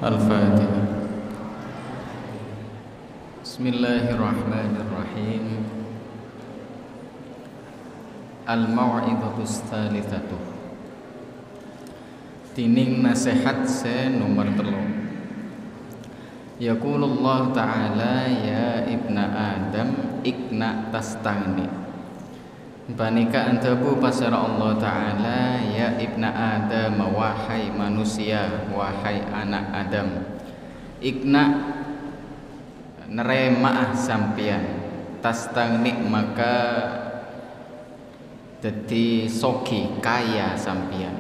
Al-Fatihah. Bismillahirrahmanirrahim. Al-mau'izatus tsalitsatu. Tining nasihat se nomor 3. Yaqulullah ta'ala ya ibna Adam ikna tastagni. Banika antabu pasara Allah Ta'ala ya ibna Adam, wahai manusia, wahai anak Adam, ikna nerema sampian, tastagni maka dadi soki kaya sampian,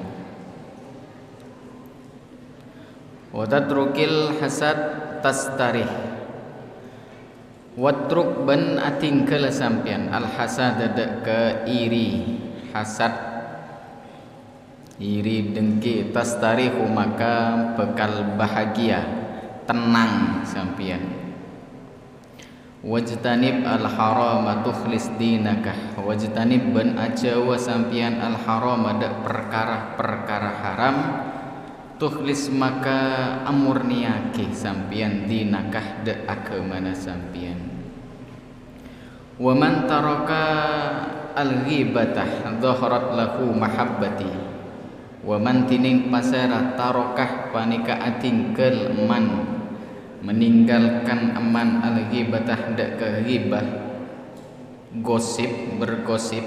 wa tatrukil hasad tastarih, watruk ban atingkel sampian al hasad ke iri, hasad iri dengki, tastarihu maka bekal bahagia tenang sampian, wajtanib al haram tukhlis dinakah, wajtanib ban ajawa sampian al haram ada perkara-perkara haram, tukhlis maka amurniake sampian dinakah de agamana sampian. Wa man taraka al ghibatah dhaharat lahu mahabbati, wa man tining pasara tarokah panika atingkel man meninggalkan aman al ghibatah de ke ghibah gosip bergosip,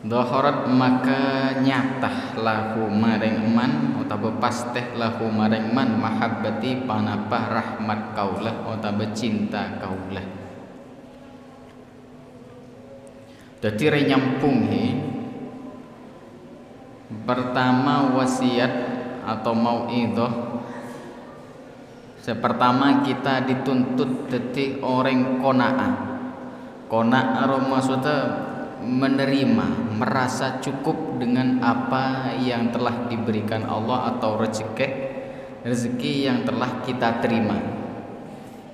dhaharat maka nyatah lahu maring man utawa pasteh lahu maring man mahabbati panapah rahmat kaulah utawa cinta kaulah. Dadi re nyampung pertama wasiat atau mau'idhah. Pertama kita dituntut dadi orang qanaah. Qanaah maksudnya menerima, merasa cukup dengan apa yang telah diberikan Allah atau rezeki yang telah kita terima.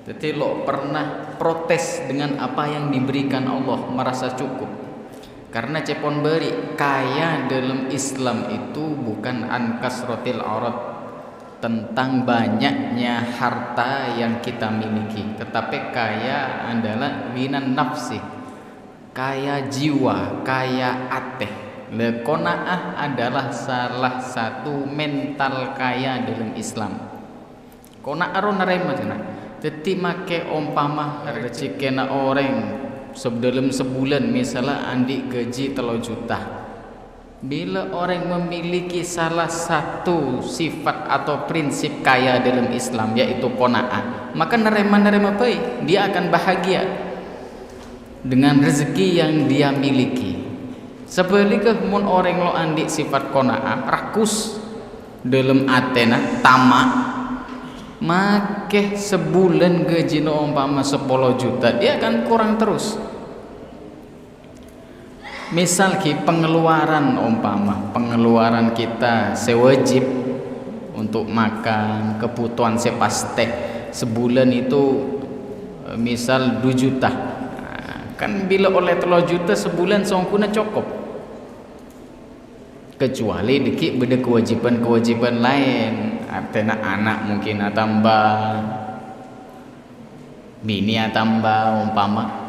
Jadi lo pernah protes dengan apa yang diberikan Allah, merasa cukup. Karena cepon beri kaya dalam Islam itu bukan an kasrotil arad, tentang banyaknya harta yang kita miliki, tetapi kaya adalah winan nafsi, kaya jiwa, kaya ateh. Qanaah adalah salah satu mental kaya dalam Islam. Qanaah ro nerima cenah. Dadi make umpama rezekina orang dalam sebulan misalnya andi gaji 3 juta. Bila orang memiliki salah satu sifat atau prinsip kaya dalam Islam yaitu qanaah, maka nerima baik, dia akan bahagia dengan rezeki yang dia miliki. Sebaliknya mun orang lo andi sifat qanaah, rakus dalam atena tamak, make sebulan gaji no umpama 10 juta, dia akan kurang terus. Misal pengeluaran umpama pengeluaran kita sewajib untuk makan kebutuhan sepastek sebulan itu misal 2 juta. Kan bila oleh 3 juta sebulan songkuna cukup, kecuali dikit beda kewajiban lain, artinya anak mungkin tambah, bini tambah umpama.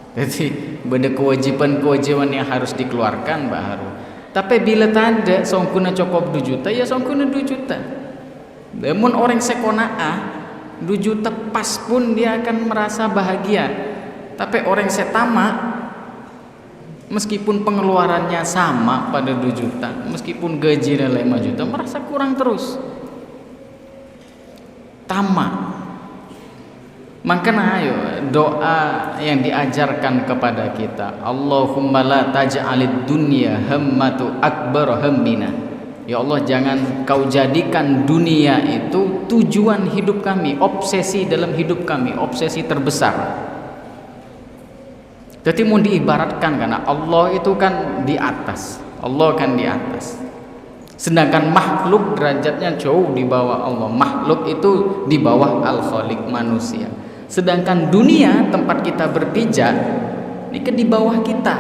Jadi beda kewajiban yang harus dikeluarkan baru. Tapi bila tanda songkuna cukup 2 juta ya songkuna 2 juta. Namun orang sekonaah 2 juta pas pun dia akan merasa bahagia. Tapi orang setama meskipun pengeluarannya sama pada 2 juta, meskipun gajinya 5 juta merasa kurang terus. Tamak. Makanya ayo doa yang diajarkan kepada kita, Allahumma la taj'alid dunya hammatu akbar hammina. Ya Allah, jangan kau jadikan dunia itu tujuan hidup kami, obsesi dalam hidup kami, obsesi terbesar. Jadi mau diibaratkan karena Allah itu kan di atas, Allah kan di atas. Sedangkan makhluk derajatnya jauh di bawah Allah. Makhluk itu di bawah Al-Khaliq manusia. Sedangkan dunia tempat kita berpijak ini di bawah kita.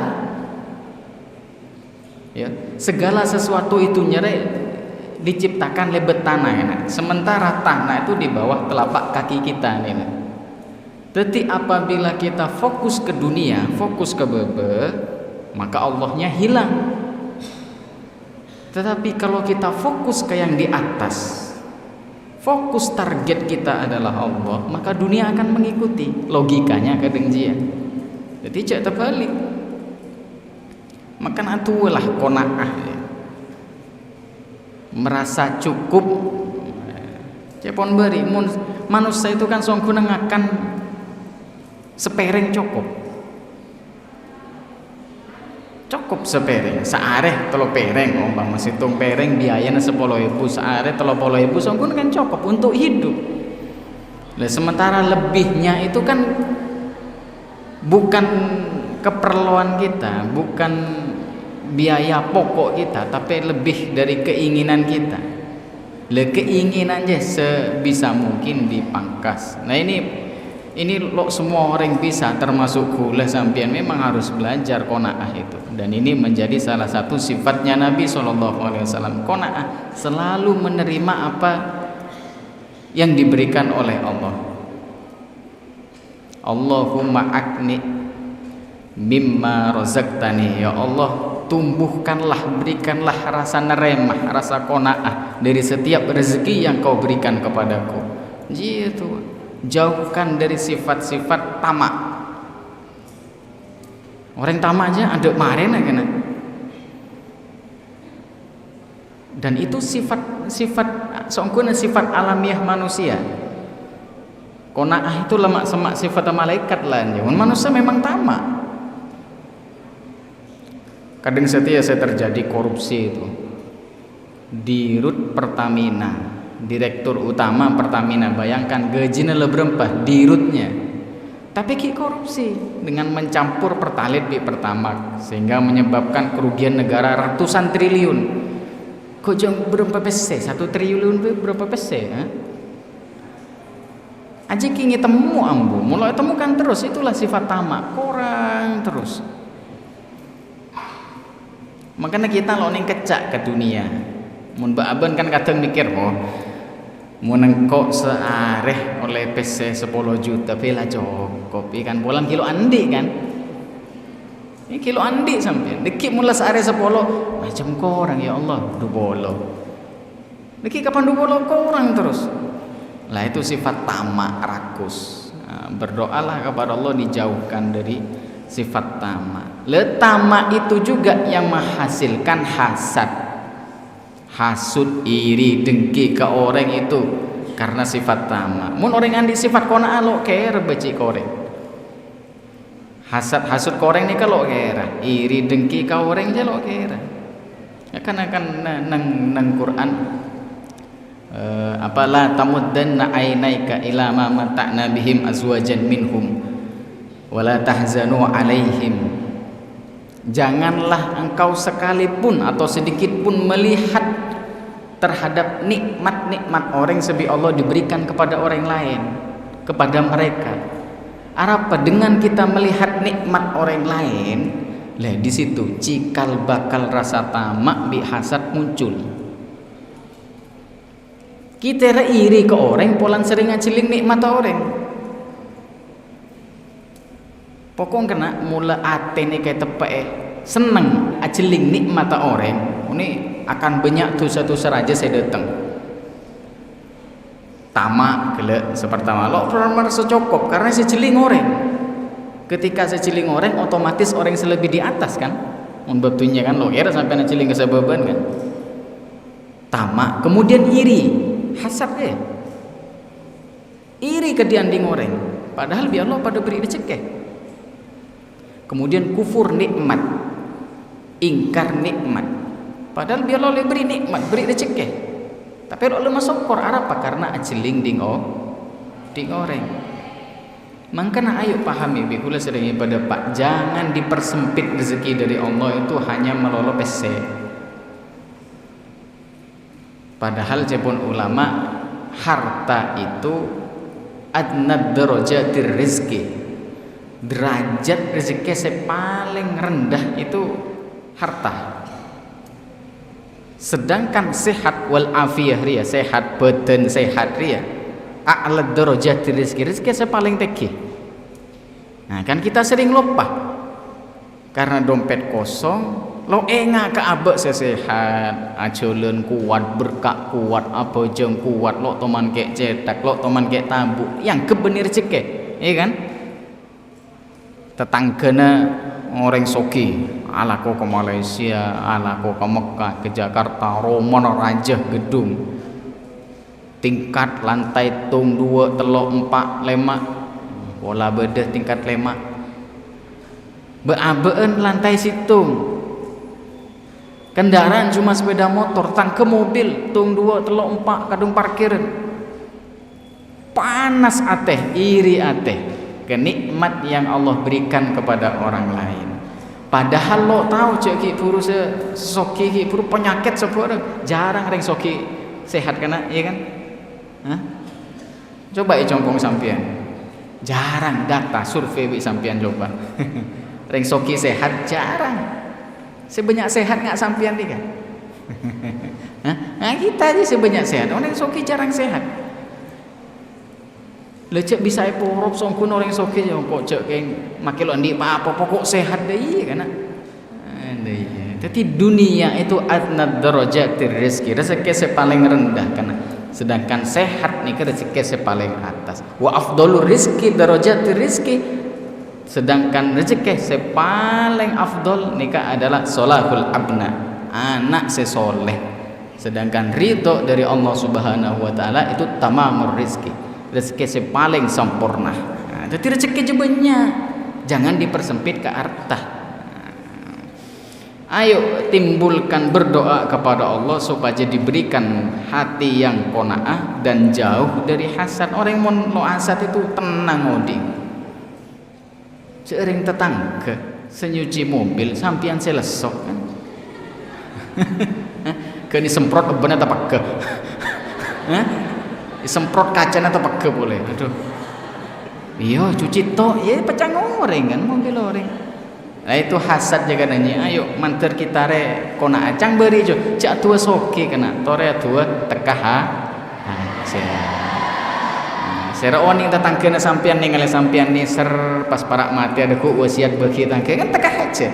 Ya, segala sesuatu itu nyere diciptakan lebet tanah ya. Sementara tanah itu di bawah telapak kaki kita nih. Jadi apabila kita fokus ke dunia, fokus ke bebe, maka Allahnya hilang. Tetapi kalau kita fokus ke yang di atas, fokus target kita adalah Allah, maka dunia akan mengikuti. Logikanya kadang jia. Jadi cek terbalik. Makan atulah qanaah ya. Merasa cukup. Cepon beri manusia itu kan songkuna ngakan sepereng cukup sepereng seareh telo pereng ombang masih tung pereng biayanya 10.000 seareh 30.000 songkun kan cukup untuk hidup. Nah, sementara lebihnya itu kan bukan keperluan kita, bukan biaya pokok kita, tapi lebih dari keinginan kita. Keinginannya sebisa mungkin dipangkas. Nah ini lo semua orang bisa, termasuk kula sampean, memang harus belajar qanaah itu. Dan ini menjadi salah satu sifatnya Nabi SAW. Qanaah, selalu menerima apa yang diberikan oleh Allah. Allahumma akni mimma razaqtani, ya Allah tumbuhkanlah, berikanlah rasa neremah, rasa qanaah dari setiap rezeki yang kau berikan kepadaku. Gitu. Jauhkan dari sifat-sifat tamak. Orang tamak aja ada marena kena. Dan itu sifat songkuna sifat alamiah manusia. Qanaah itu lemak semak sifat malaikat lah. Manusia memang tamak. Kadang setia saya terjadi korupsi itu di Rut Pertamina, direktur utama Pertamina, bayangkan gajinya berempah di Rutnya, tapi ki korupsi dengan mencampur pertalit di Pertamax sehingga menyebabkan kerugian negara ratusan triliun. Kok jam berapa pese? 1 triliun berapa pese? Aja ki temu ambu, mulai temukan terus, itulah sifat tamak, kurang terus. Makanya kita lo ning kecak ke dunia. Mun baaben kan kadang mikir, oh mau nengkok seareh oleh PC 10 juta pela cukup ikan bolang kilo andi kan. Ini kilo andi sampai dikit mula seareh 10 macam korang ya Allah 20. Dikit kapan 20 korang terus. Lah itu sifat tamak rakus. Nah, berdoalah kepada Allah dijauhkan dari sifat tamak. Tamak itu juga yang menghasilkan hasad, hasud, iri, dengki ke orang itu karena sifat tamak. Mun orang andi sifat qanaah lo kere beci koreng. Hasud koreng ni kalau kere, iri dengki ke orang je lo kere. Akan nang Quran apalah tamuddanna ainaika ila ma mata'na bihim azwajan minhum wala tahzanu alaihim. Janganlah engkau sekalipun atau sedikit pun melihat terhadap nikmat-nikmat orang sebi Allah diberikan kepada orang lain, kepada mereka. Apa dengan kita melihat nikmat orang lain, lah di situ cikal bakal rasa tamak bi hasad muncul. Kita iri ke orang, polan sering ngaciling nikmat orang. Pokok kena mula ate ni kayak tepe seneng aceling nikmat orang ini akan banyak dosa-dosa raja saya datang tamak gele sepertama lo merasa cukup karena saya celing orang. Ketika saya celing orang otomatis orang selebih di atas kan membetulnya kan lo kira sampai ngaciling ke sebeban kan tamak, kemudian iri hasad iri ke dianding orang padahal biar Allah pada beri rezeki. Kemudian kufur nikmat, ingkar nikmat. Padahal biar lo beri nikmat, beri rezeki. Tapi lo masuk kor apa karena aceling ding orang. Makanya ayo pahami bikula sering pada Pak, jangan dipersempit rezeki dari Allah itu hanya melolo PC. Padahal jepun ulama harta itu adnad darajatir rizki. Derajat rezeki yang paling rendah itu harta. Sedangkan sehat wal afiyah ria, sehat badan sehat ria, a'la darajat rezeki sepaling tinggi. Nah kan kita sering lupa karena dompet kosong, lo enggak ke abek sesehat, ajolen kuat, berkak kuat, apa jeng kuat, lo teman kek cetak, lo teman kek tabuk, yang kebenir rezeki, iya kan? Tetanggana orang soki, ala ko ke Malaysia, ala ko ke Mekah, ke Jakarta, Roman Raja gedung, tingkat lantai tung 2, telok 4, 5, bola bedah tingkat 5, beabeen lantai situng, kendaraan cuma sepeda motor, tangke mobil, tung 2, telok 4, kadung parkiran, panas ateh, iri ateh kenikmat yang Allah berikan kepada orang lain. Padahal lo tahu cek ki puru soki ki puru penyakit sebuah jarang ring soki sehat kena, iya kan? Hah? Coba compong sampian, jarang data survei bi sampian coba. Ring soki sehat jarang. Sebanyak sehat nggak sampian nih kan? Nah kita aja sebanyak sehat, orang soki jarang sehat. Lecek bisa porop songkun orang soki yang kok cek keng makin lo andi apa pokok sehat deh iya kan? Jadi dunia itu adnad darajat rezeki sepaling rendah karena sedangkan sehat nih rezeki sepaling atas. Wa afdalur rizki darajat rizki, sedangkan rezeki sepaling afdol nikah adalah solahul abna, anak sesoleh. Sedangkan ridho dari Allah Subhanahu wa taala itu tamamur rizki, rezeki sepaling sempurna. Nah, jadi rezeki jebennya jangan dipersempit ke harta. Ayo timbulkan berdoa kepada Allah supaya diberikan hati yang qanaah dan jauh dari hasad. Orang yang mau hasad itu tenang oding. Seiring tetangga senyuci mobil sampian selesok kan. Kini semprot bener tak pakai. Disemprot kacanya atau pakai boleh. Aduh. Iya cuci toh, ya pecah ngoreng kan mobil orang. Nah itu hasad jaga nanya. Ayo manter kita re kona acang beri jo. Cak tua soki kena. Tore tua tekah aja. Sera oning tetangkena sampian nih ngale sampian nih ser pas parak mati ada ku wasiat bagi tangke kan tekah aja.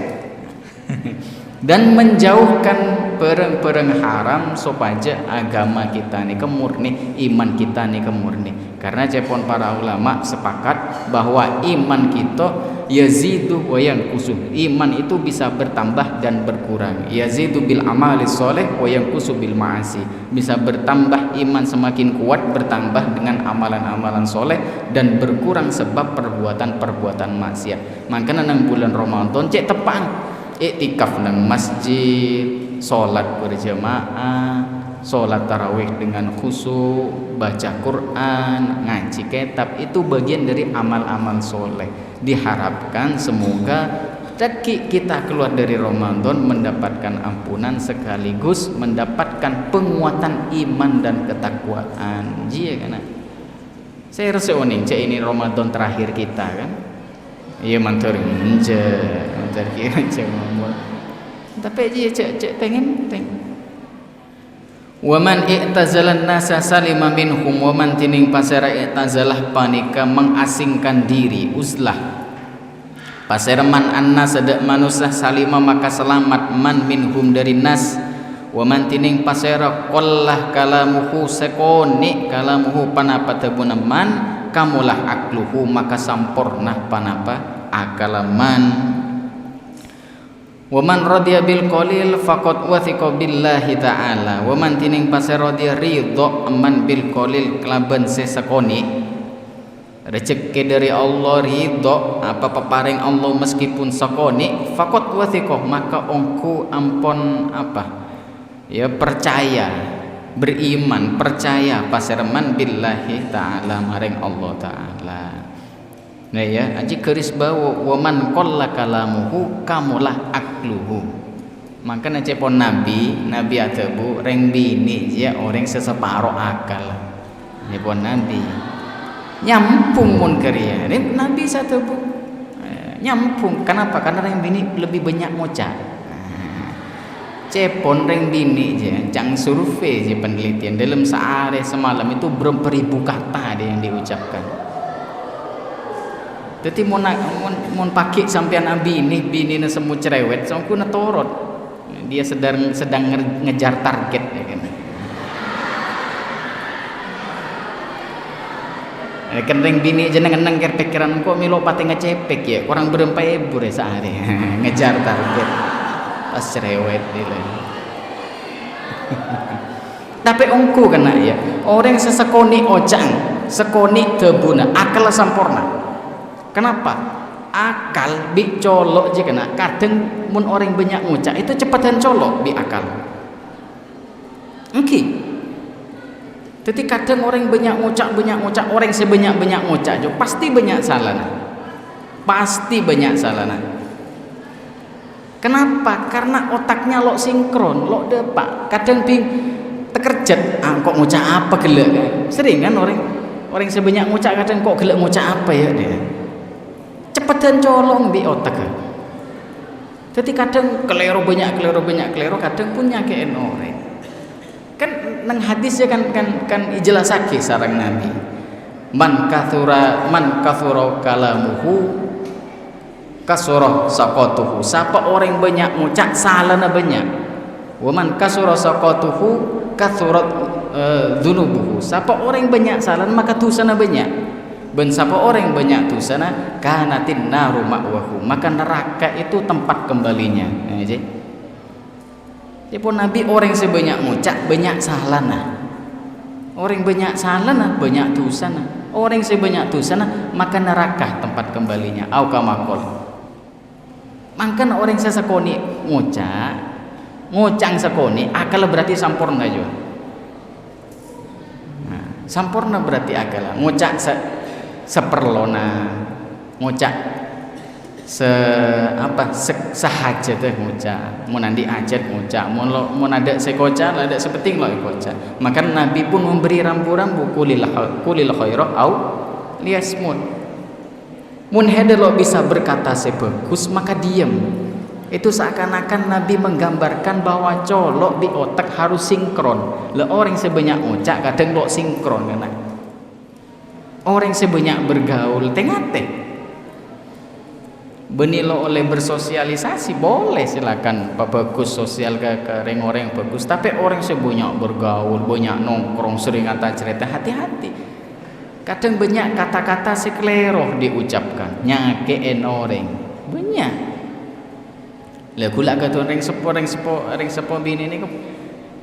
Dan menjauhkan pereng-pereng haram supaya agama kita nih kemurni, iman kita nih kemurni. Karena cepon para ulama sepakat bahwa iman kita yazidu wa yanqusu. Iman itu bisa bertambah dan berkurang. Yazidu bil amali sholeh wa yanqusu bil ma'asi. Bisa bertambah iman semakin kuat, bertambah dengan amalan-amalan soleh, dan berkurang sebab perbuatan-perbuatan maksiat. Makanya nang bulan Ramadan cek tepang iktikaf nang masjid, sholat berjamaah, sholat tarawih dengan khusyuk, baca Quran, ngaji kitab, itu bagian dari amal-amal soleh. Diharapkan semoga kita keluar dari Ramadan mendapatkan ampunan sekaligus mendapatkan penguatan iman dan ketakwaan. Jia kan? Saya rasa ini Ramadan terakhir kita kan? Iya mantur mantur kira ngomong. Tapi dia cek pengen. Waman i'tazalan nasa salima minhum, waman tining pasera i'tazalah panika mengasingkan diri, uzlah. Paserman annas sedak manusia salima maka selamat man minhum dari nas. Waman tining pasera qallah kalamuhu sekoni kalamuhu panapa tabuna man kamulah akluhu maka sampurna panapa akalaman. Waman radhiya bil qalil faqad wathiqa billahi ta'ala. Waman tining pasera dia ridho man bil qalil kelaban sesekoni rezeki dari Allah, ridho apa peparing Allah meskipun sekoni, faqad wathiqa maka ongku ampon apa ya percaya, beriman, percaya pasirman billahi ta'ala maring Allah ta'ala. Nah ya, aji keris bawa waman qalla kalamuhu kamulah akluhu. Maka cepon nabi atabu reng bini ya orang seseparo akal. Cepon nabi nyampung mun kerja. Nabi satu bu nyampung. Kenapa? Karena reng bini lebih banyak ngocak. cepon ring bini je, cang survei je penelitian dalam sehari semalam itu berapa ribu kata dia yang diucapkan. Jadi mon pakai sampean bini na semua cerewet, sangku na torot. Dia sedang ngejar target ya kan. Kan ring bini aja nang pikiran kok milo pate ngecepek ya, kurang berapa ibu deh sehari ngejar target pas cerewet dia. Tapi ongku kena ya, orang sesekoni ocang, sekoni tebuna, akal sempurna. Kenapa? Akal bi colok je kena. Kadang mun orang banyak ngucak itu cepatan colok bi akal. Oke. Jadi kadang orang banyak ngucak, orang sebanyak ngucak jo pasti banyak salah. Pasti banyak salah. Kenapa? Karena otaknya lo sinkron, lo depak. Kadang bing terkerjat, kok ngucak apa gelek kan? Sering kan orang sebanyak ngucak kadang kok gelek ngucak apa ya dia. Cepetan colong di otak. Jadi kadang keliru banyak, kadang pun nyakein orang. Kan nang hadis ya kan ijelasake sareng Nabi. Man kathura kalamuhu kasura saqatuhu. Siapa orang banyak ngucap salahna banyak. Wa man kasura saqatuhu kathurat dzunubuhu. Siapa orang banyak salah maka dosana banyak. Ben siapa orang banyak dosana kanatin naru ma'wahu, maka neraka itu tempat kembalinya. Jadi pun Nabi orang sebanyak ngucap banyak salah nah. Orang banyak salah nah banyak dosa nah. Orang sebanyak dosa nah maka neraka tempat kembalinya. Au kamakol. Mangkan orang sesekoni ngucang sekoni akal berarti sampurna juga. Nah, sampurna berarti akal. Ngucak seperlona, ngucak sahaja teh ngucak, mun andi ajat ngucak, mun ada sekoca ada sepenting loikoca. Maka Nabi pun memberi rambu-rambu kulil khaira au liasmut. Mun hede lo bisa berkata sebagus maka diam. Itu seakan-akan Nabi menggambarkan bahwa colok di otak harus sinkron. Le orang sebanyak ngucak kadang lo sinkron kan. Orang sebanyak bergaul tengate benilo oleh bersosialisasi boleh silakan bagus sosial ke orang bagus, tapi orang sebanyak bergaul banyak nongkrong sering kata cerita hati-hati. Kadang banyak kata-kata sekleroh diucapkan nyakein orang banyak. Lah kula kata orang sepo bini ni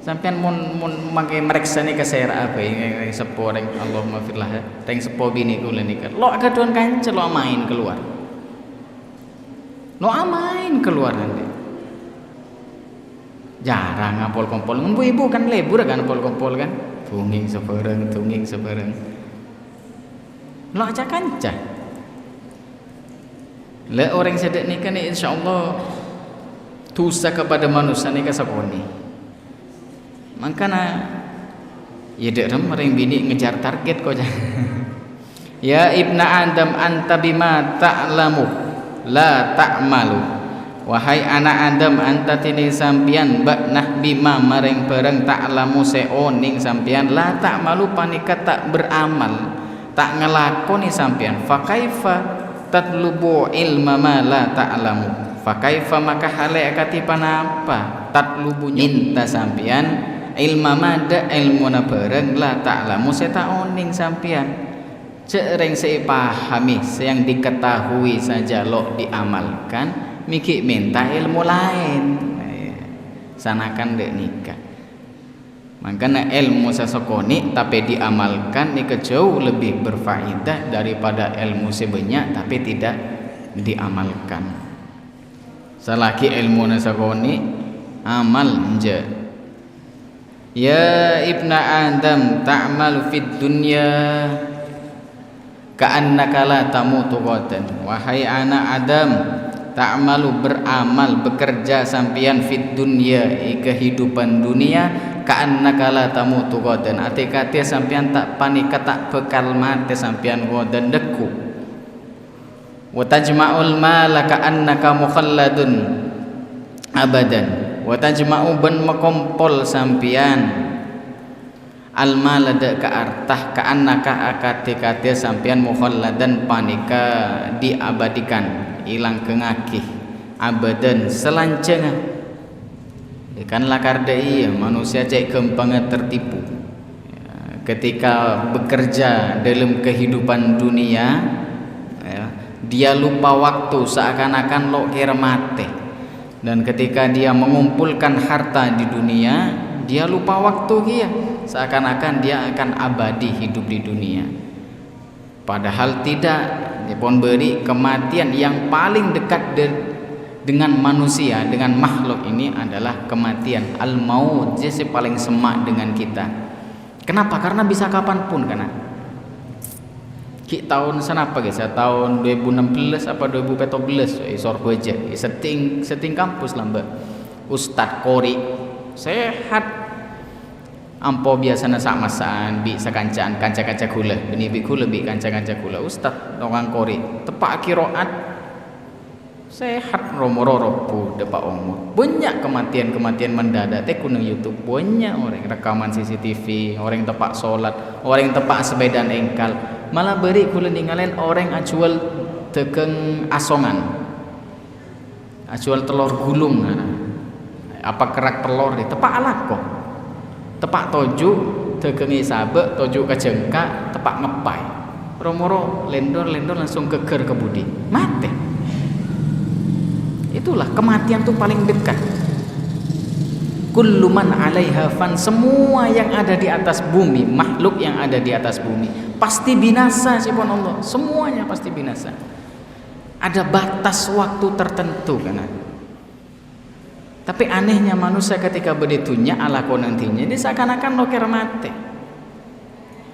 sampean mun mangke mereksa ni kaser apa yang sepo orang Allahumma firlah teng sepo bini kula ni kan lo kadon kancel lo main keluar nanti jarang ngapol kompol ibu kan lebur kan ngapol kompol kan tunging sebereng lo aja kanca le orang sedek ni kan insyaallah dosa kepada manusia ni kasaponi. Makanya ya dek ring bini ngejar target kok. Ya ibna Adam anta bima ta'lamu la ta'malu. Wahai anak Adam anta tini sampian baknah bima maring bareng ta'lamu seoning sampian la ta'malu panika tak beramal tak ngelakoni sampian. Fa kaifa tatlubu ilma ma la ta'lamu. Fa kaifa maka hale katipan apa tatlubu minta sampian ilma mada ilmuna bareng la ta'lamu setaoning sampian cereng sepahami yang diketahui saja lo diamalkan mikir minta ilmu lain sanakan dek nikah. Makanya ilmu sesokoni tapi diamalkan ni jauh lebih berfaedah daripada ilmu sebanyak tapi tidak diamalkan. Selagi ilmu sesokoni amal je. Ya ibna Adam ta'malu fid dunya ka'annaka la tamutu ghadan. Wahai anak Adam ta'malu beramal bekerja sampian fid dunya kehidupan dunia ka'annaka la tamutu ghadan ate-kate sampian tak panika tak bekal mate sampian ghadan deku. Wa tajma'ul mala ka'annaka mukhalladun abadan. wa tajma'u ben mekompol sampian almal da ka artah ka annaka akate-kate sampean mukhalladan panika diabadikan ilang kengakih abadan selancengan kan lakar deui manusia cek gampang tertipu ketika bekerja dalam kehidupan dunia ya, dia lupa waktu seakan-akan lo kira mati, dan ketika dia mengumpulkan harta di dunia dia lupa waktu dia seakan-akan dia akan abadi hidup di dunia, padahal tidak. Dia pun beri kematian yang paling dekat dengan manusia, dengan makhluk ini adalah kematian al-maut, dia paling semak dengan kita. Kenapa? Karena bisa kapanpun karena tahun senapa guys, tahun 2016 apa 2014 isor aja setting kampus lambat Ustadz Kori sehat ampo biasana sak masaan bi sakancaan kanca-kanca kula beni bi kula bi kanca-kanca kula Ustadz orang Kori tepak kiroat sehat romororo pu depak umur banyak kematian mendadak teh kuno YouTube banyak orang rekaman CCTV orang tepak sholat orang tepak sepeda engkal malah beri kula ninggalin orang acual tekeng asongan acual telur gulung apa kerak telur di tepak alako tepak toju tekengi sabe toju kejengka tepak ngepai romoro lendor langsung keker ke budi mati. Itulah kematian tuh paling dekat. Kullu man 'alaiha fan, semua yang ada di atas bumi, makhluk yang ada di atas bumi pasti binasa sipun Allah, semuanya pasti binasa. Ada batas waktu tertentu kan. Tapi anehnya manusia ketika beditunya ala nantinya ini seakan-akan lo kira mati.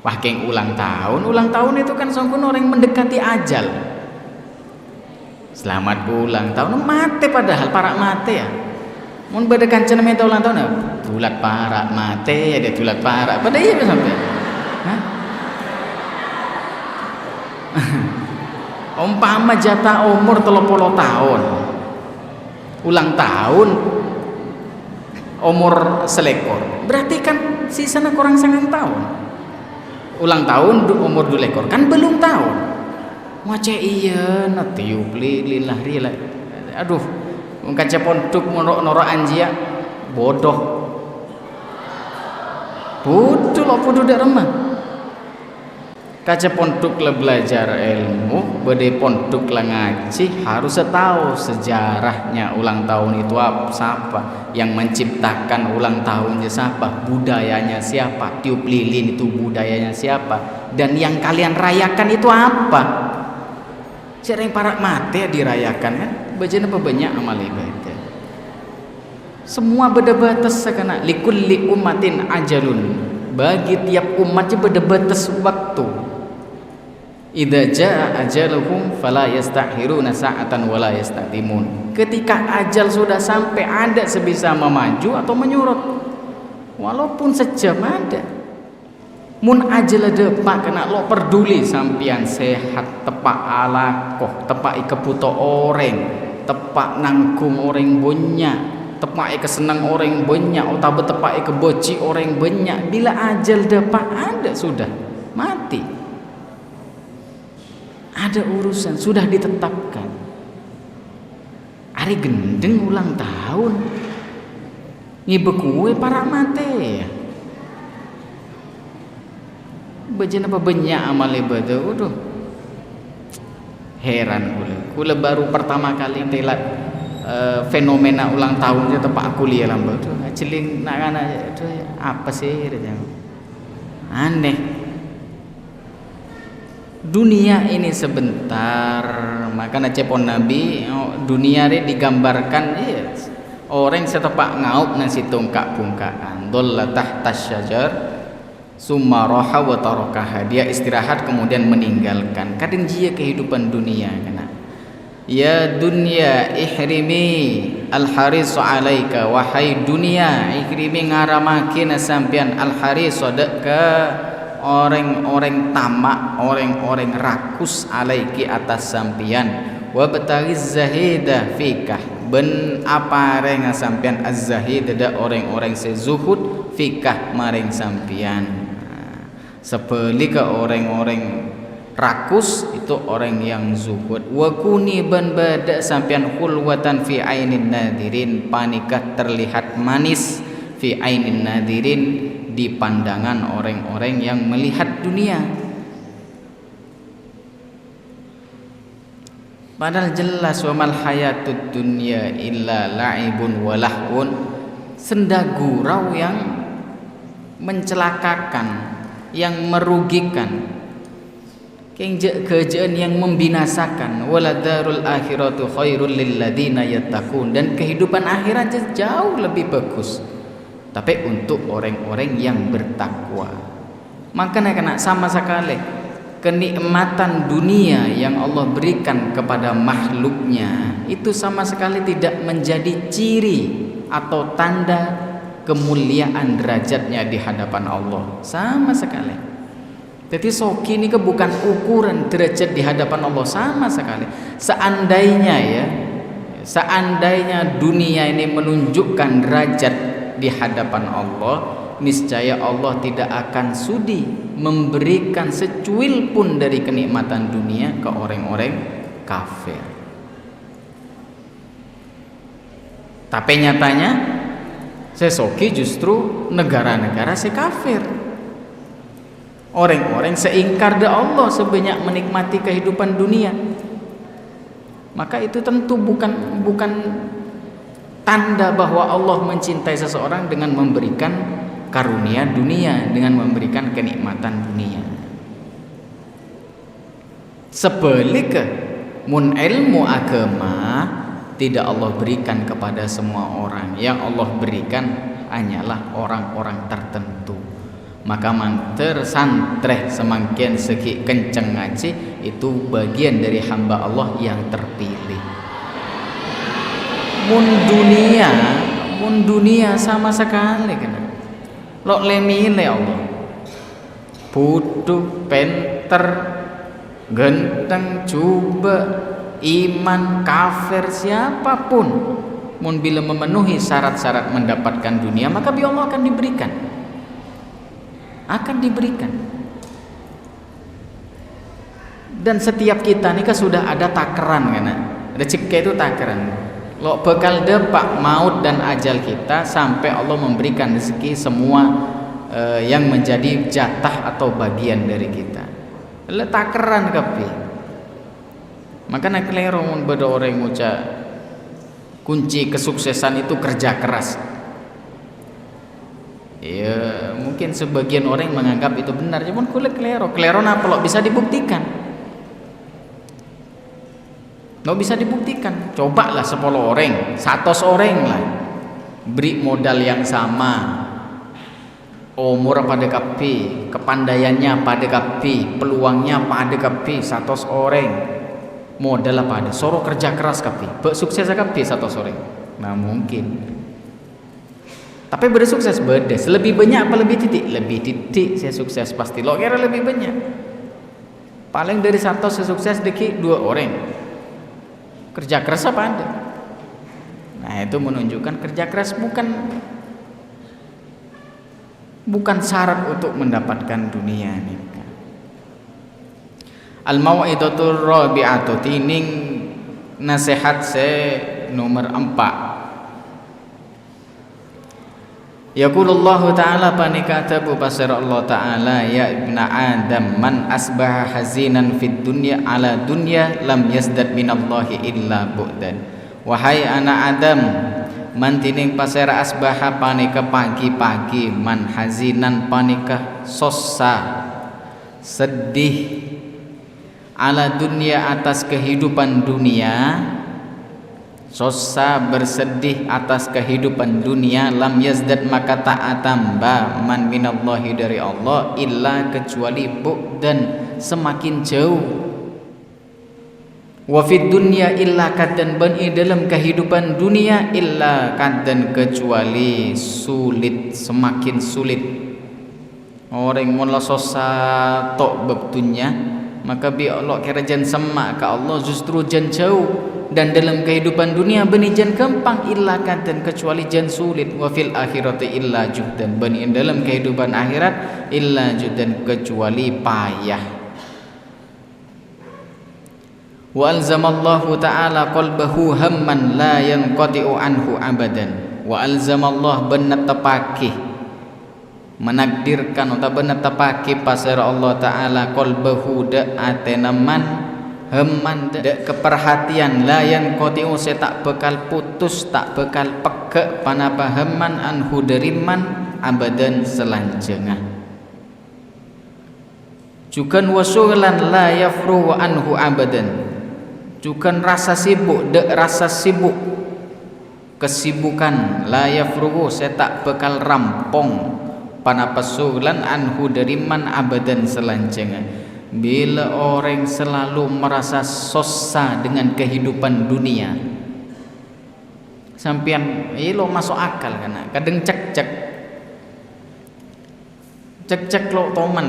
Wah keng ulang tahun itu kan sangkun orang mendekati ajal. Selamat ulang tahun mati padahal parak mati ya. Mun beda kancan meta ulang tahun tulat parak mati ya dia tulat parak. Pada iya sampai. Umpama jatah umur 30 tahun. Ulang tahun umur selekor. Berarti kan sisanya kurang 9 tahun. Ulang tahun umur 2 ekor kan belum tahun. Wace iya na tiup lillah rila. Aduh, kaca pondok noro anjia bodoh. Bodoh lo bodoh dak remah. Kaca pondok le belajar ilmu, bede pondok le ngaji harus tahu sejarahnya ulang tahun itu apa, siapa yang menciptakan ulang tahunnya siapa, budayanya siapa, tiup lilin itu budayanya siapa, dan yang kalian rayakan itu apa. Cara yang parak mati dirayakan kan bejana banyak amal ibadah. Semua beda batas sekana likulli ummatin ajalun, bagi tiap umatnya beda batas waktu. Idza jaa ajaluhum fala yastakhiruna sa'atan wala yastaqdimun. Ketika ajal sudah sampai ada sebisa memaju atau menyurut walaupun sejam ada. Mun ajal depak kena lo peduli sampian sehat tepak alakoh tepak ikeputo orang tepak nangkung orang banyak tepak kesenang orang banyak atau tepak ikeboci orang banyak bila ajal depak ada sudah mati ada urusan sudah ditetapkan hari gendeng ulang tahun ngibekue para mati ya bejana apa banyak amal ibadah. Waduh heran kula baru pertama kali telat fenomena ulang tahunnya tepak kuliah lambat tuh celing nak anak itu apa sih aneh. Dunia ini sebentar, makanya cepon Nabi dunia ini digambarkan yes. Orang setepak ngaup nasi tongkak bungkaan dolla tahta syajar summa raha wa tarakaha, dia istirahat kemudian meninggalkan. Kadang dia kehidupan dunia kena. Ya dunya ihrimi al-haris alaika, wahai dunia ihrimi ngaramake sampean al-haris ka orang-orang tamak, orang-orang rakus alaiki atas sampean, wa batariz zahida fikah, ben apa renga sampean az-zahid ada orang-orang sezuhud fikah maring sampean. Sebeli ke orang-orang rakus itu orang yang zuhud. Wa kuni ban bada sampean khulwatan fi ainin nadirin, panikah terlihat manis fi ainin nadirin di pandangan orang-orang yang melihat dunia. Padahal jelas wa mal hayatud dunya illa la'ibun wa lahun, senda gurau yang mencelakakan, yang merugikan, kerjaan yang membinasakan. Waladarul akhiratu khairul lil ladina yattaqun, dan kehidupan akhirat jauh lebih bagus tapi untuk orang-orang yang bertakwa. Makanya kena sama sekali kenikmatan dunia yang Allah berikan kepada makhluknya itu sama sekali tidak menjadi ciri atau tanda kemuliaan derajatnya di hadapan Allah, sama sekali. Jadi soki ini bukan ukuran derajat di hadapan Allah, sama sekali. Seandainya dunia ini menunjukkan derajat di hadapan Allah, niscaya Allah tidak akan sudi memberikan secuil pun dari kenikmatan dunia ke orang-orang kafir. Tapi nyatanya sesoki justru negara-negara sekafir, orang-orang seingkar de Allah sebanyak menikmati kehidupan dunia. Maka itu tentu bukan tanda bahwa Allah mencintai seseorang dengan memberikan karunia dunia, dengan memberikan kenikmatan dunia. Sebaliknya mun ilmu agama tidak Allah berikan kepada semua orang, yang Allah berikan hanyalah orang-orang tertentu. Maka manter santreh semakin segi kenceng ngaji itu bagian dari hamba Allah yang terpilih. Mun dunia sama sekali kena lo lemile Allah, butuh penter genteng coba iman kafir siapapun, mun bila memenuhi syarat-syarat mendapatkan dunia maka bi Allah akan diberikan. Dan setiap kita nih kan sudah ada takaran kan, rezeki itu takaran. Lo bekal depak maut dan ajal kita sampai Allah memberikan rezeki semua yang menjadi jatah atau bagian dari kita. Le takaran kapi. Makanya kelero mun beda orang nguca kunci kesuksesan itu kerja keras. Ya mungkin sebagian orang menganggap itu benar, cuman kulit kelero apa lo bisa dibuktikan? Lo bisa dibuktikan. Cobalah 10 orang, 100 orang lah beri modal yang sama, umur pada kapi, kepandaiannya pada kapi, peluangnya pada kapi, 100 orang modal apa ada, soro kerja keras kapi, sukses kapi 100 orang. Nah mungkin. Tapi bersukses bedes, lebih banyak apa lebih titik? Lebih titik saya sukses pasti. Lo kira lebih banyak. Paling dari 100 saya sukses deki 2 orang. Kerja keras apa ada? Nah itu menunjukkan kerja keras bukan syarat untuk mendapatkan dunia ini. Al-mau'idatur rabi'atu, tining nasihat saya nomor 4. Yaqulullahu ta'ala panikatabu pasir Allah ta'ala, ya ibna Adam man asbaha hazinan fid dunya ala dunya lam yazdad minallahi illa bu'dan. Wahai anak Adam, man tining pasir asbaha panika pagi-pagi, man hazinan panika sosa sedih, ala dunia atas kehidupan dunia, sosa bersedih atas kehidupan dunia, lam yazdad maka tak tambah man minallahi dari Allah illa kecuali bu'dan semakin jauh. Wa fid dunya illa kadan, ban dalam kehidupan dunia illa kadan kecuali sulit, semakin sulit. Orang mula sosa tok bab dunya maka bi Allah kira jan semak ke Allah justru jan jauh. Dan dalam kehidupan dunia bani jan gampang illa kadan kecuali jan sulit. Wa fil akhirati illa juhdan, bani dalam kehidupan akhirat illa juhdan kecuali payah. Wa alzamallahu ta'ala qalbahu hamman la yanqati'u anhu abadan. Wa alzamallah benetepake menakdirkan atau benetepake pasar Allah Ta'ala qalbahu da atenaman hemman dek keperhatian layan kotiu saya tak bekal putus tak bekal pegek panapa hemman anhu deriman abadan selanjengah jukan wasulan la yafru anhu abadan jukan rasa sibuk dek rasa sibuk kesibukan la yafru saya tak bekal rampung panapa sulan anhu deriman abadan selanjengah. Bila orang selalu merasa susah dengan kehidupan dunia, sampian lo masuk akal kan? Kadang cek lo toman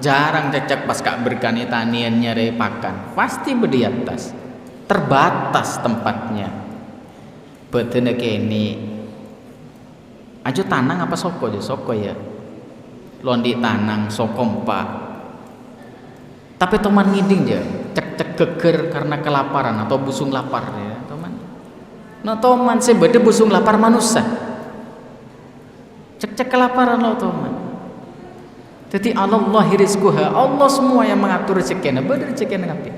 jarang cek pas kak berkani taniannya re pakan pasti bedi atas terbatas tempatnya betene kene aja tanang apa soko ya londi tanang sokompa. Tapi teman ngiding je, cek geger karena kelaparan atau busung lapar ya, teman. No teman sebeda busung lapar manusia. Cek kelaparan lo teman. Jadi Allah rizquha, Allah semua yang mengatur rezekinya, bener rezekinya ngapi.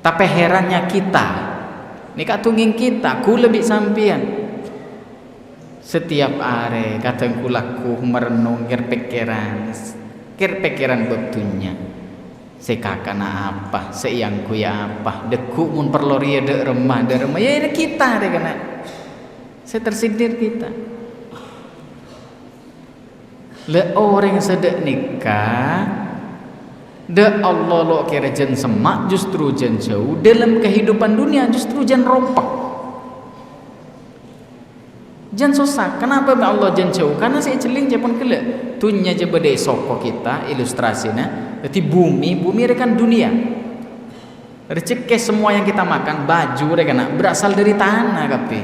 Tapi herannya kita, nika tungging kita, ku lebih sampian. Setiap hari kadang kulaku merenung kir pikiran betunya. Sekakana apa, seyangku ya apa, deku mun perloria dek remah ya ini kita deh kena, saya tersindir kita. Le orang sedek nikah, de Allah lo kira jen semak justru jen jauh dalam kehidupan dunia justru jen rompak. Jan susah. Kenapa Allah jan jauh? Karena saya celing japon kele. Tunya je bede soko kita ilustrasinya. Jadi bumi rekan dunia. Rezeki semua yang kita makan, baju rekan berasal dari tanah kape.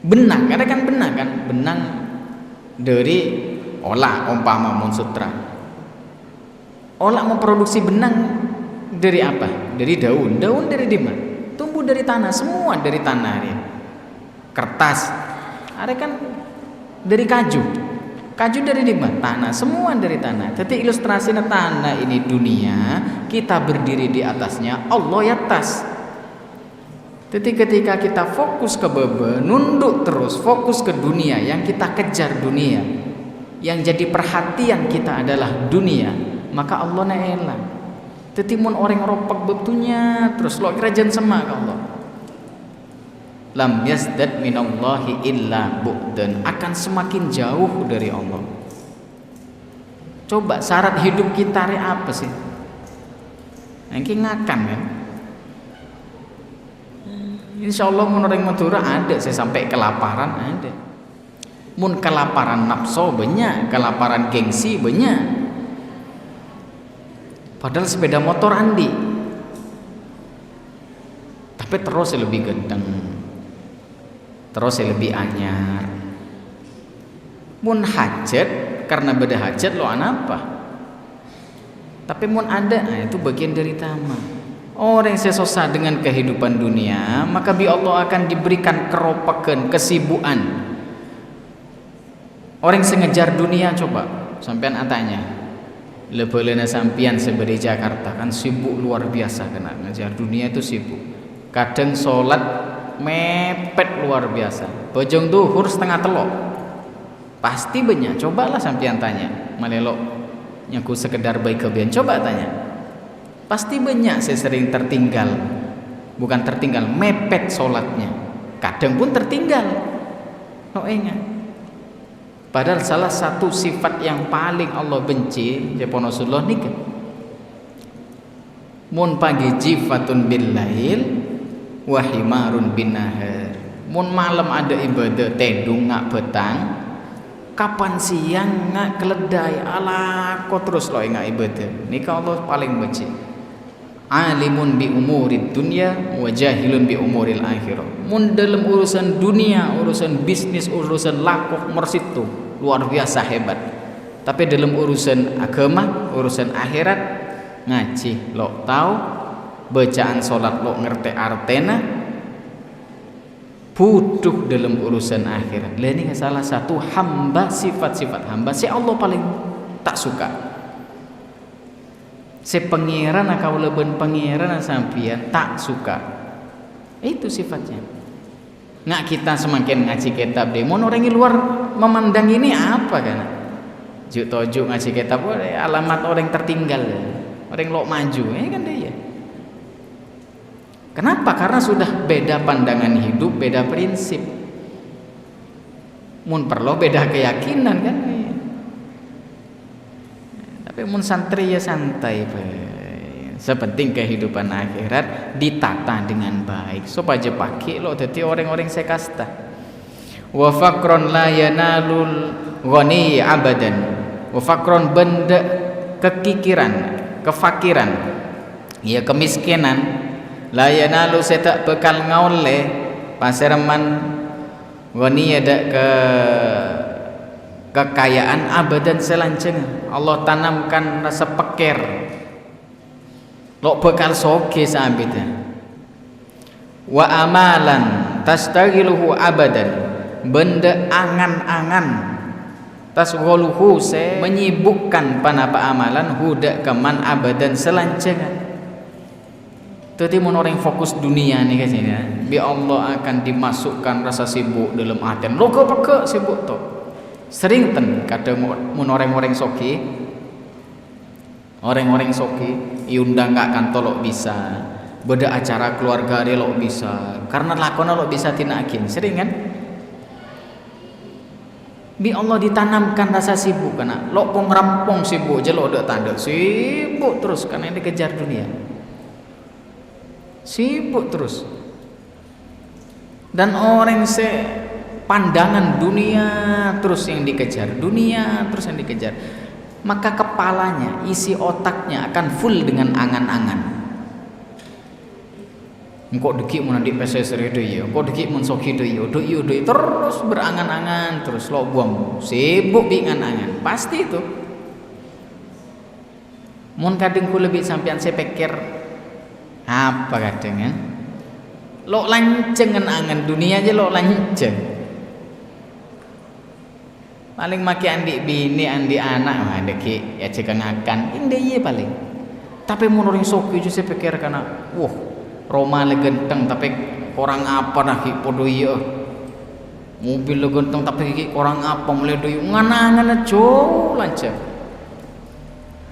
Benang, ada kan benang kan? Benang dari olah umpama mun sutra. Olah memproduksi benang dari apa? Dari daun. Daun dari dimana? Tumbuh dari tanah, semua dari tanah ya. Kertas ada kan dari kaju dari dimana? Tanah, semua dari tanah. Jadi ilustrasinya tanah ini dunia, kita berdiri di atasnya, Allah ya atas. Jadi ketika kita fokus ke bebe, nunduk terus fokus ke dunia, yang kita kejar dunia, yang jadi perhatian kita adalah dunia, maka Allah na elang. Jadi mun orang ropak betunya terus lo kerajaan sama ke Allah. Lam yazdad minallahi illa bu'dan, akan semakin jauh dari Allah. Coba syarat hidup kita apa sih? Yang ngakan kan? Insya Allah mun orang Madura ada saya sampai kelaparan ada. Mun kelaparan nafsu banyak, kelaparan gengsi banyak. Padahal sepeda motor andi. Tapi terus lebih gendeng. Terus lebih anyar. Mun hajat karena beda hajat lo apa? Tapi mun ada, nah itu bagian dari tamak. Orang yang sesosa dengan kehidupan dunia, maka bi Allah akan diberikan keropakan, kesibukan. Orang yang ngejar dunia coba, sampean atanya. Lebelena sampian seberi Jakarta kan sibuk luar biasa kena ngejar dunia itu sibuk. Kadang sholat mepet luar biasa. Bojong duhur setengah telok. Pasti banyak. Cobalah sampean tanya. Malelok nyaku sekedar baik kebian. Coba tanya. Pasti banyak saya sering tertinggal. Bukan tertinggal, mepet sholatnya. Kadang pun tertinggal. Oh ingat. Padahal salah satu sifat yang paling Allah benci Jepun Rasulullah nih. Mun pagi jifatun bil lail wahimarun bin nahar. Mun malam ada ibadah tedung ngak betang, kapan siang ngak keledai ala kau terus lo ngak ibadah ni Allah paling benci. Alimun bi umurid dunya wa jahilun bi umuril akhirah. Mun dalam urusan dunia, urusan bisnis, urusan lakoh mersitu luar biasa hebat. Tapi dalam urusan agama, urusan akhirat ngaji lo tahu, bacaan salat lo ngerti artena, butuh dalam urusan akhirat. Lah ini salah satu hamba, sifat-sifat hamba si Allah paling tak suka. Si pangeran kau leben pangeran sampian tak suka. Itu sifatnya. Nggak kita semakin ngaji kitab deh. Mau orang luar memandang ini apa kan? Juk tojuk ngaji kitab alamat orang tertinggal, orang lo maju, kan dia. Kenapa? Karena sudah beda pandangan hidup, beda prinsip. Mun perlu beda keyakinan kan. Tapi mun santri ya santai, sepenting kehidupan akhirat ditata dengan baik supaya pakai lo jadi orang-orang sekasta. Wa faqron la yanalul ghani abadan. Wa faqron benda kekikiran, kefakiran, ya kemiskinan, la yanalu setak bekal ngaule paserman ghani ada kekayaan abadan selanjutnya. Allah tanamkan rasa peker lo bekal soge sabida. Wa amalan tastaghiluhu abadan, benda angan-angan tasghaluhu se menyibukkan panapa amalan huda keman abadan selanjutnya. Tadi mun orang fokus dunia nih guys ya, bi Allah akan dimasukkan rasa sibuk dalam hati. Lo kepeke sibuk tuh. Sering ten kadang mun orang-orang soki, orang-orang soki iundang nggak kantor lo bisa, beda acara keluarga dia lo bisa, karena lakon lo bisa tinakin. Sering kan? Bi Allah ditanamkan rasa sibuk karena lo pun rampung sibuk je lo ada tanda sibuk terus karena yang dikejar dunia. Sibuk terus. Dan orang pandangan dunia terus yang dikejar, dunia terus yang dikejar, maka kepalanya, isi otaknya akan full dengan angan-angan. Engkau deki mun di PSSR deui, engkau deki mun soki deui, deui terus berangan-angan terus lo buang, sibuk dengan angan. Pasti itu. Mun kadang ku lebih sampean saya pikir apa kadang kan? Lo lanceng angan dunia aja lo lanceng. Paling maki andi bini andi anak mah deki ya cekang akan inde ye paling. Tapi mun orang soki je saya pikir karena Roma legenteng tapi orang apa dah ki podo ieu. Mobil legenteng tapi ki orang apa mulai deui ngana-ngana jo lanceng.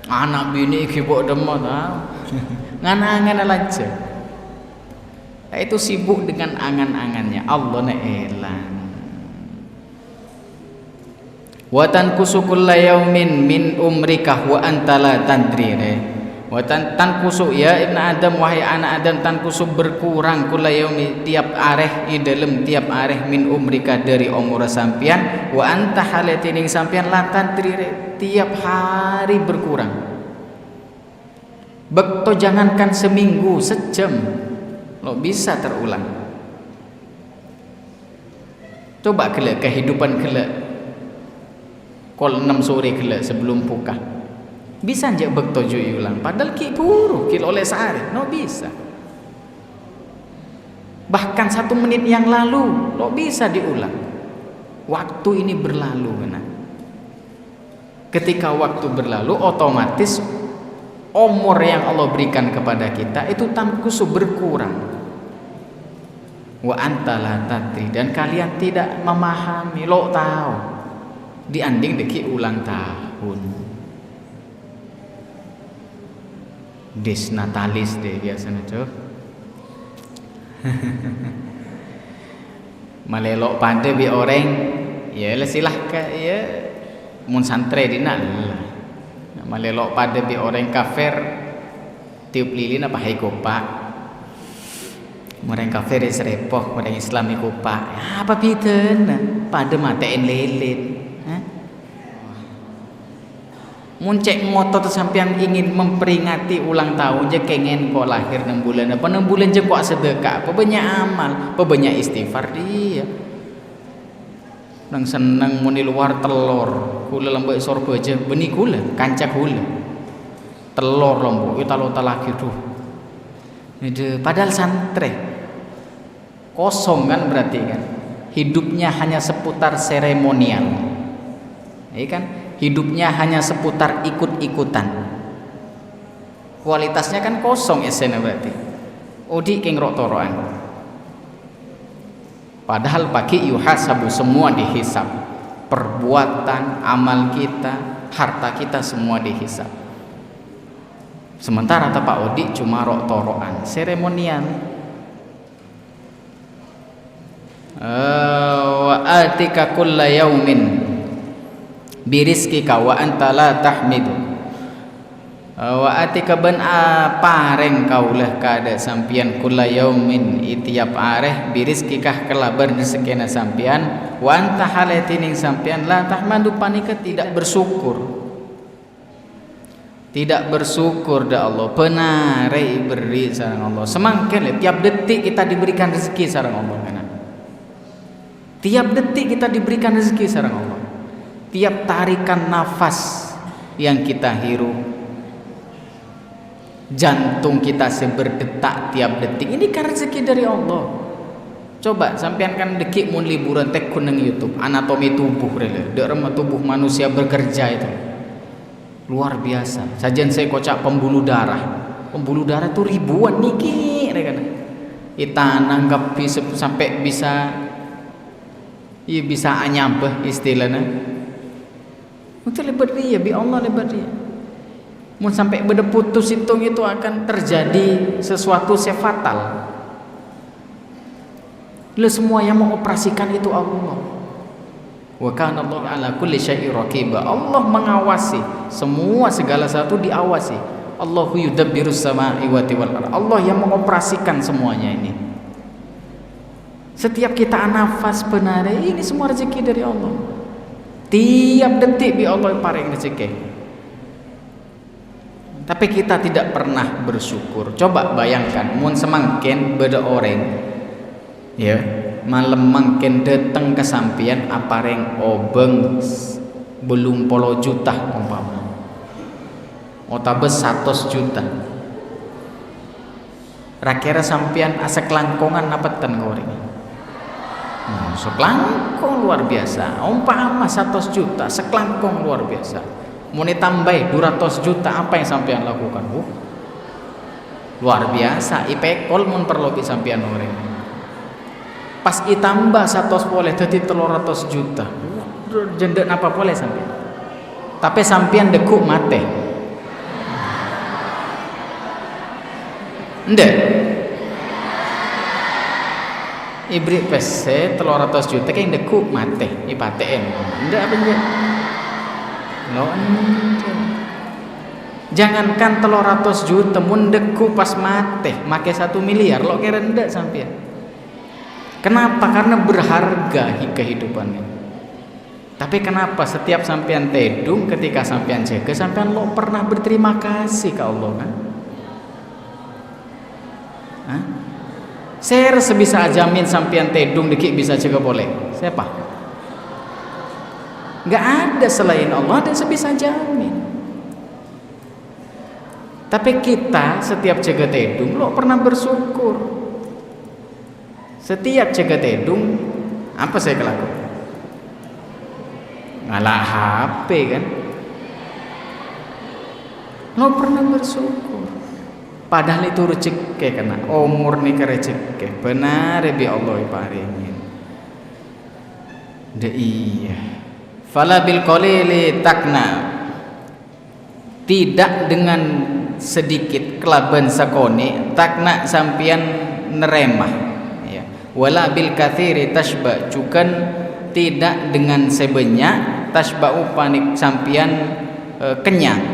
Anak bini ki bok demot ngana-ngana lanceng. Itu sibuk dengan angan-angannya. Allah na elang. Wa tankusu kulla yaumin min umrika wa anta la tadri. Wa tankusu ya ibnu Adam, wahai anak Adam, tankusu berkurang kulla yaumi tiap areh di dalam tiap areh min umrika dari umur sampian wa anta halatining sampian la tadri, tiap hari berkurang. Bekto jangankan seminggu, sejam lo bisa terulang. Coba kelak kehidupan kelak kol 6 sore kelak sebelum buka bisa aja bekto jui ulang padahal ki buru ki oleh sehari no bisa, bahkan 1 menit yang lalu lo bisa diulang. Waktu ini berlalu kan? Ketika waktu berlalu otomatis umur yang Allah berikan kepada kita itu tankusu berkurang. Wa anta la tadri, dan kalian tidak memahami. Lo tahu dianding deki ulang tahun desnatalis deh biasanya tuh. Malelok pada bi orang ya silahkan ya mun santre dina malelok pada bi orang kafir tiup lilin apa hai kopak. Orang kafir serepoh, orang Islam ikupa. Apa biden? Pada matein lilin. Muncek ngotot sampean ingin memperingati ulang tahun je kengen kok lahir 6 bulan. Apa 6 bulan je kok sedekah, apa banyak amal, apa banyak istighfar dia. Nang seneng muni luar telur, kula lembek sorba je beni kula, kancak kula. Telur lombok, kita lo lagi tuh. Ide padahal santre. Kosong kan berarti kan. Hidupnya hanya seputar seremonial. Iya kan? Hidupnya hanya seputar ikut-ikutan. Kualitasnya kan kosong esena berarti. Odi keng rok toroan. Padahal pagi yuhasabu, semua dihisab. Perbuatan, amal kita, harta kita semua dihisab. Sementara Pak Odi cuma rok toroan, seremonial. Wa atika kulla yaumin birizkika wa anta la tahmidu. Wa atika ban pareng kaulah kada sampian kula yaumin itiap areh birizkika kelabar rezekina sampian wa anta halatining sampian la tahmadu panika tidak bersyukur. Tidak bersyukur dah Allah, penare beri sareng Allah. Semangken tiap detik kita diberikan rezeki sareng Allah kan. Tiap detik kita diberikan rezeki sareng Allah. Tiap tarikan nafas yang kita hirup, jantung kita berdetak tiap detik, ini kan rezeki dari Allah. Coba sampean kan dekik mun liburan tek kuneng YouTube anatomi tubuh rele, derma tubuh manusia bekerja itu luar biasa. Sajian saya kocak pembuluh darah tuh ribuan niki kan. Kita nanggap sampai bisa anyambah istilahnya. Itu lebar dia, bi Allah lebar dia. Mun sampai beda putus hitung itu akan terjadi sesuatu yang fatal. Lalu semua yang mengoperasikan itu Allah. Wa kana Allah ala kulli syai'in raqiba. Allah mengawasi semua, segala satu diawasi. Allahu yudabbirus samaa'i wal ardh. Allah yang mengoperasikan semuanya ini. Setiap kita nafas benar, ini semua rezeki dari Allah. Tiap detik bi Allah paring rezeki. Tapi kita tidak pernah bersyukur. Coba bayangkan, mun semangken beda orang, ya malam mangken datang ke sampian apareng obeng belum polo juta umpama. Otabes 100 juta. Rakira sampian asa kelangkongan napatan goreng. Sekelangkong luar biasa. Umpama 100 juta, sekelangkong luar biasa. Mau ditambah 200 juta, apa yang sampean lakukan? Luar biasa. Ipekol mun perlu sampean orang. Pas ditambah 100 boleh jadi 300 juta. Jendek apa boleh sampean? Tapi sampean dekuk mate. Ndek. Ibri pese 300 juta kayak dekuk mate ipaten. Ndak bener. Lo jangankan 300 juta mun deku pas mate make 1 miliar lo kira ndak sampean. Kenapa? Karena berharga kehidupannya. Tapi kenapa setiap sampean tedung ketika sampean jaga sampean lo pernah berterima kasih ke Allah kan? Hah? Saya sebisa jamin sampean tedung dikit bisa jaga boleh. Siapa? Enggak ada selain Allah dan sebisa jamin. Tapi kita setiap jaga tedung lo pernah bersyukur. Setiap jaga tedung apa saya kelakukan? Ngalah HP kan? Lo pernah bersyukur. Padahal itu rezeki kena umur nih ke rezeki. Benar bi Allah paringin. De iya. Fala bil qalili takna. Tidak dengan sedikit kelaban sakone takna sampian neremah ya. Wala bil katsiri tashba, cukan tidak dengan sebanyak tashba'u panik sampian kenyang.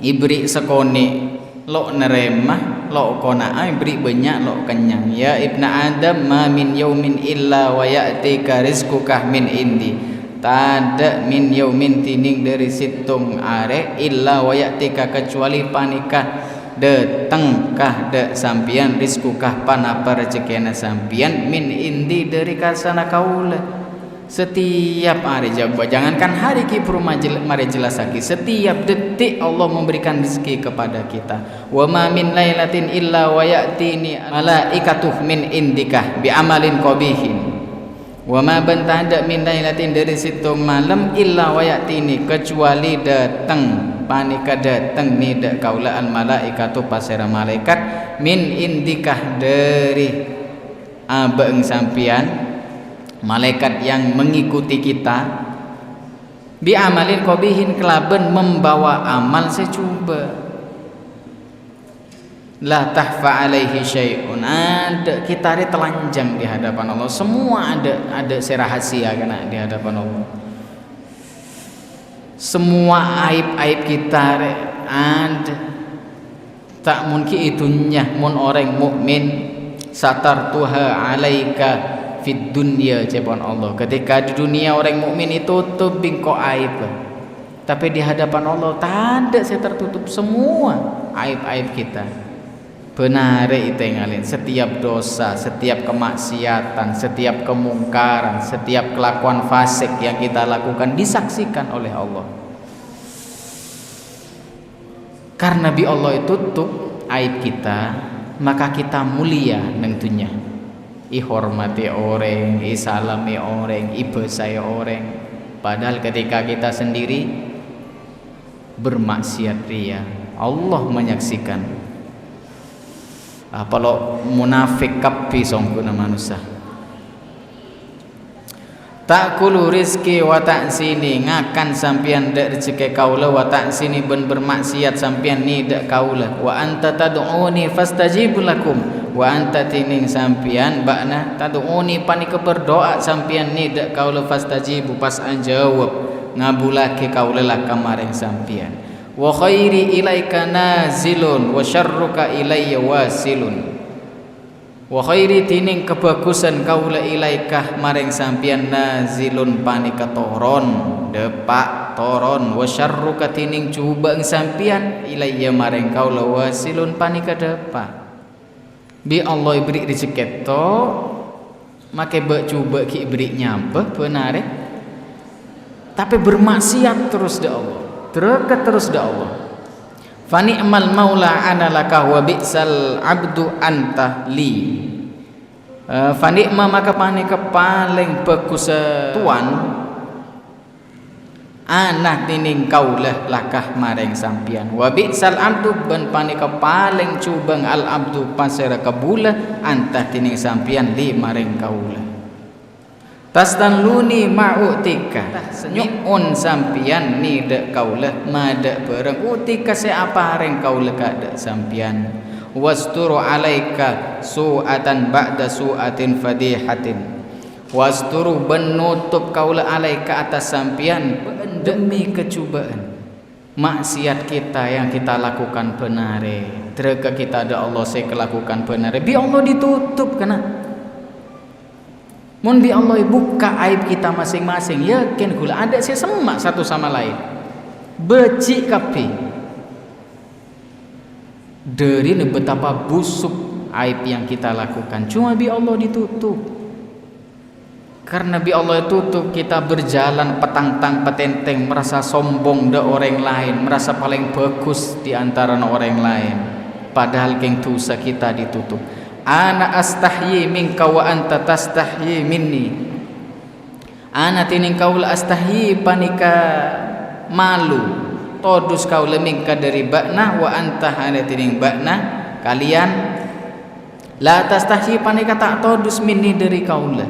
Ibri sakone lo neremah lo qanaah beri banyak lo kenyang. Ya ibna adam ma min yaumin illa wa ya'tika rizquka min indi. tada min yaumin tining dari situng are illa wayatika kecuali panikah dateng kah de sampian rizkukah panapa rezekina sampian min indi dari kasana kaula. Setiap hari jawab, jangankan hari kipru mari jelas lagi, setiap detik Allah memberikan rezeki kepada kita. Wa ma min lailatin illa wa ya'tini malaikatuh min indikah bi amalin qabihin. Wa ma bantada min lailatin dari situ malam illa wa ya'tini kecuali datang panika datang ni dak kaula al malaikatu pasera malaikat min indikah dari abeng sampian, malaikat yang mengikuti kita bi amalin qabihin kelaben membawa amal secuba. La tahfa alaihi syai'un, ada kita hari telanjang di hadapan Allah, semua ada rahasia kena di hadapan Allah, semua aib-aib kita ada, tak mungkin itunya mun orang mukmin satartuha alaika fid dunya jabon Allah. Ketika di dunia orang mukmin itu tutup bingko aib, tapi di hadapan Allah tak ada, saya tertutup semua aib-aib kita. Benar itu ngalin, setiap dosa, setiap kemaksiatan, setiap kemungkaran, setiap kelakuan fasik yang kita lakukan disaksikan oleh Allah. Karena bi Allah tutup aib kita, maka kita mulia nang dunya. Ihormati orang, isalami orang, ibesai orang. Padahal ketika kita sendiri bermaksiat ria, Allah menyaksikan. Apalo munafik kapi songkuna manusia. Takulu rizki wa ta'sini, ngakan sampian dak rezeki kaula, wa ta'sini ben bermaksiat sampian ni dak kaula. Wa anta tad'uni fastajib lakum, wa anta tining sampian bakna tad'uni panika berdoa sampian ni dak kaula fastajib pas anjawab ngabulake kaula lah kamaring sampian. Wa khairi ilaika nazilun wa syarruka ilayya wasilun. Wa khairi tining kebagusan kaula ilaika maring sampian nazilun panika toron depak toron, wa syarruka tining cuba sampian ilayya maring kaula wasilun panika depak. Bi Allah beri rezeki to make be cuba ki beri nyampe benar tapi bermaksiat terus da Allah, terus da Allah. Fa ni'mal maula ana laka wa bi'sal abdu anta li. Fa ni'ma maka panika paling bagus tuan anak tining kaulah lakah maring sampian, wa bi'sal abdu ben panika paling cubang al abdu pasera kabula anta tining sampian li maring kaula. Tastanluni ma'utika, nyuun sampian ni dak kaula madak bareng utika seapa reng kaula kada sampian. Wasturu alaika su'atan ba'da su'atin fadihatin. Wasturu benutup kaula alaika atas sampian demi kecubaan maksiat kita yang kita lakukan benare. Terka kita ada Allah saya lakukan benare, bi Allah ditutup kena. Mun bi Allah buka aib kita masing-masing, yakin gula ada saya semak satu sama lain. Beci kapi. Dari betapa busuk aib yang kita lakukan, cuma bi Allah ditutup. Karena bi Allah tutup, kita berjalan petang-tang petenteng, merasa sombong da orang lain, merasa paling bagus di antara orang lain. Padahal keng dosa kita ditutup. Ana astahyi minka wa anta tastahyi minni. Ana tining kaula astahyi panika malu todus kaula minka dari bakna, wa anta ana tining bakna kalian la tastahyi panika tak todus minni dari kaula.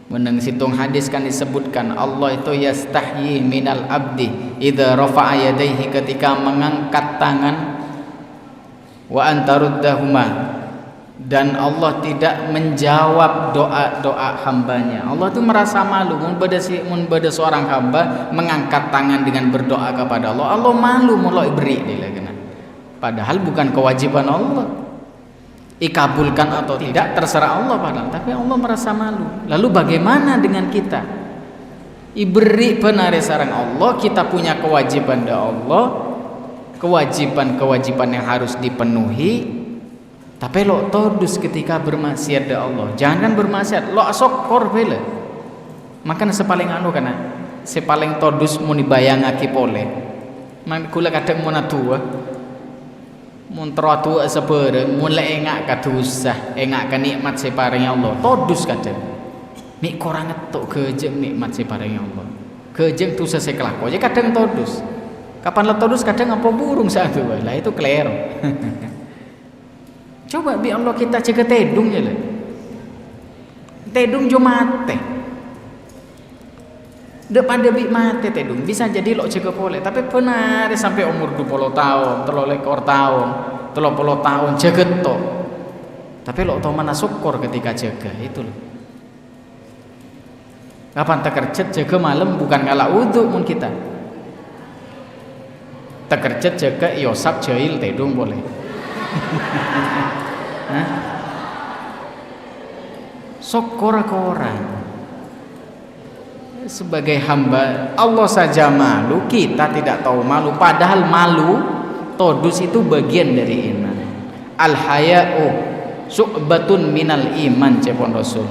Meneng situng hadis kan disebutkan Allah itu yastahyi minal abdi idza rafa'a yadayhi, ketika mengangkat tangan, wa antaruddahuma, dan Allah tidak menjawab doa-doa hambanya. Allah itu merasa malu mun beda seorang hamba mengangkat tangan dengan berdoa kepada Allah. Allah malu mulai beri dia kena. Padahal bukan kewajiban Allah. ikabulkan atau tidak terserah Allah padahal, tapi Allah merasa malu. Lalu bagaimana dengan kita? Iberi penare sarang Allah, kita punya kewajiban dari Allah, kewajiban yang harus dipenuhi, tapi lo todus ketika bermaksiat dari Allah. Jangan bermaksiat, lo sokor bela. Makan sepaling karena sepaling todus mau dibayangake pole. Kula kadang mau natua, mun tua sebareng, mulai engak kadusah, engak kenikmat separing Allah. Todus kadang. Nik korang ngetuk kejeng nikmat separing Allah. Kejeng tu selesai kelaku aja kadang todus. Kapan lo todus kadang apa burung satu lah itu klero. Coba bi Allah kita jaga tedung ya lah. Tedung jo mate. Depan debik mate tedung bisa jadi lo jaga boleh, tapi benar sampai umur 20 tahun, 30 tahun, 30 tahun jaga to. Tapi lo tau mana syukur ketika jaga itu loh. Kapan terkerjet jaga malam bukan ngalah wudhu mun kita. Terkerjet jaga yosap jahil tedung boleh. Syukur ke orang. Sebagai hamba Allah saja malu, kita tidak tahu malu, padahal malu todus itu bagian dari iman. Al haya'u syu'batun minal iman, cepon Rasul.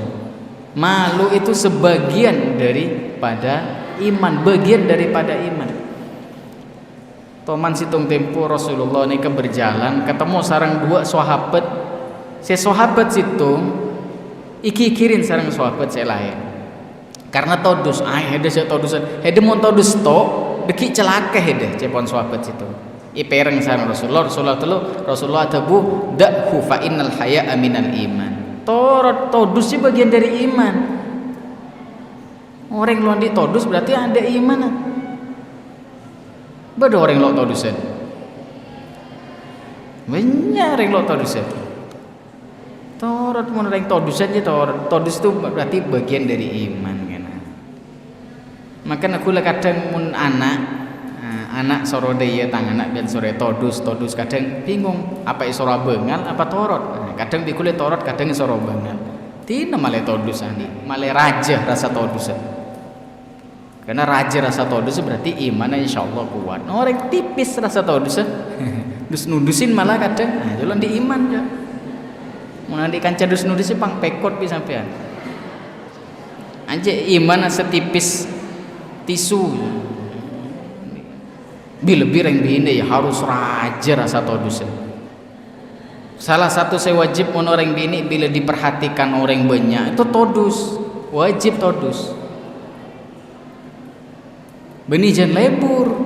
Malu itu sebagian daripada iman, bagian daripada iman. Toman situng tempo Rasulullah ini berjalan ketemu sarang dua sahabat. Si sahabat situng iki-kirin sarang sahabat saya lain. Karena todus, hede saya todus, hede mau todus to, deki celaka hede, cepon sahabat situ. Ipereng sareng Rasulullah tabu dakhu fa innal haya'a minal iman. Todus sih bagian dari iman. Orang lo di todus berarti ada iman. Beda orang lo todusan. Banyak orang lo todusan. Torot mun orang todusan je todus itu berarti bagian dari iman. Maka aku lah kadang mun anak soro daya tang anak dan sore todus kadang bingung apa isora bengal apa torot. Kadang bikule torot kadang isora bengal. Tina malah todus ani, malah raja rasa todus. Karena raja rasa todus berarti iman insyaallah kuat. Orang tipis rasa todus. Dus nudusin malah kadang jalan di iman ya. Mun andi kanca dus nudusin pang pekot pi sampean. Anje iman setipis tisu bila bireng bini ya harus raja rasa todus. Salah satu saya wajib mun orang bini bila diperhatikan orang banyak itu todus, wajib todus. Beni jan lebur,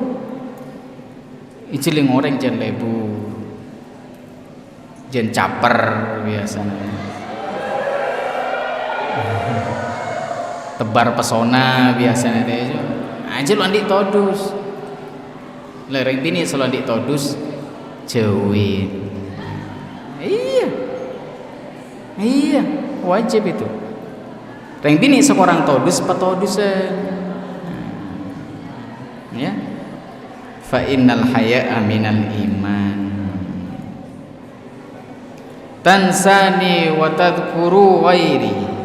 ijiling orang jan lebur, jan caper biasanya. Tebar pesona biasanya deh aja lu andi todus lereng bini selalu andi todus jauhin iya wajib itu reng bini seorang todus patodusan ya fa innal haya'a minal iman tansani wa tadhkuru ghairi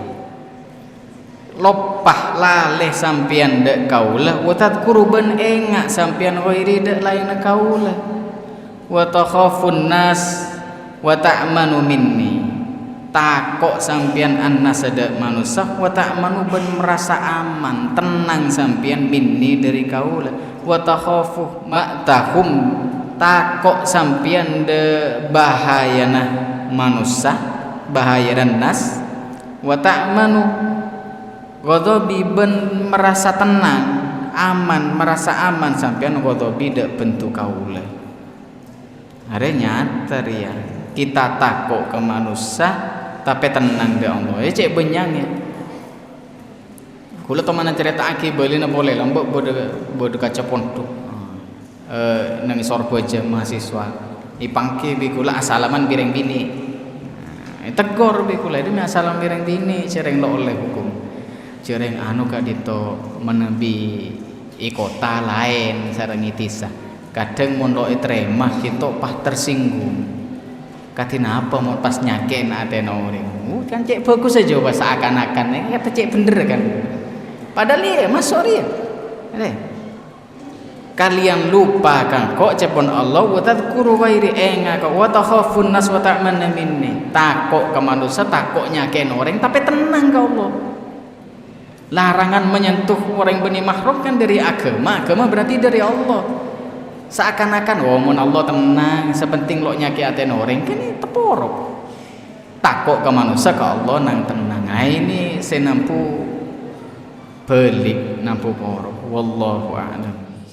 lopah laleh sampian dek kaulah wa tadhkuru ban engak sampian ghairi dek lain kaulah wa takhafun nas wa ta'manu minni takok sampian annas dek manusia wa ta'manu ban merasa aman tenang sampian minni dari kaulah wa takhafu ma'tahum takok sampian de bahayana manusia bahaya dan nas wa ta'manu ghadabi ben merasa tenang, aman, merasa aman sampean ghadabi dak bentuk kaula. Are nyata ya. Kita takut ke manusia tapi tenang de Allah. Cek benyang ya. Kula to mana cerita aki beulina boleh lambok bodo kaca pontu. Nang isor boja mahasiswa. Ipangke bi kula asalaman bireng bini. Tegor bi kula ini asalam bireng bini cereng lo oleh hukum. Cereng anu kadito menebi kota lain sareng itisa kadang mondok tremah kita pah tersinggung Katina apa mau pas nyaken atene orang. Kan cek bagus aja bahasa akan-akan. Kata cek bener kan. Padahal ya masuk dia. Kalian lupa kan kok cepon Allah wa tadhkuru ghairi enga kok wa takhafun nas wa ta'manna minni. Takok ke manusia, takok nyaken orang tapi tenang ke Allah. Larangan menyentuh orang benih mahrum kan dari agama. Agama berarti dari Allah. Seakan-akan mun Allah tenang, sepenting lo nyaki aten orang kan ini teporok. Takok ke manusia ke Allah nang tenang. Nah ini senampu belik nampu porok. Wallahu a'lam.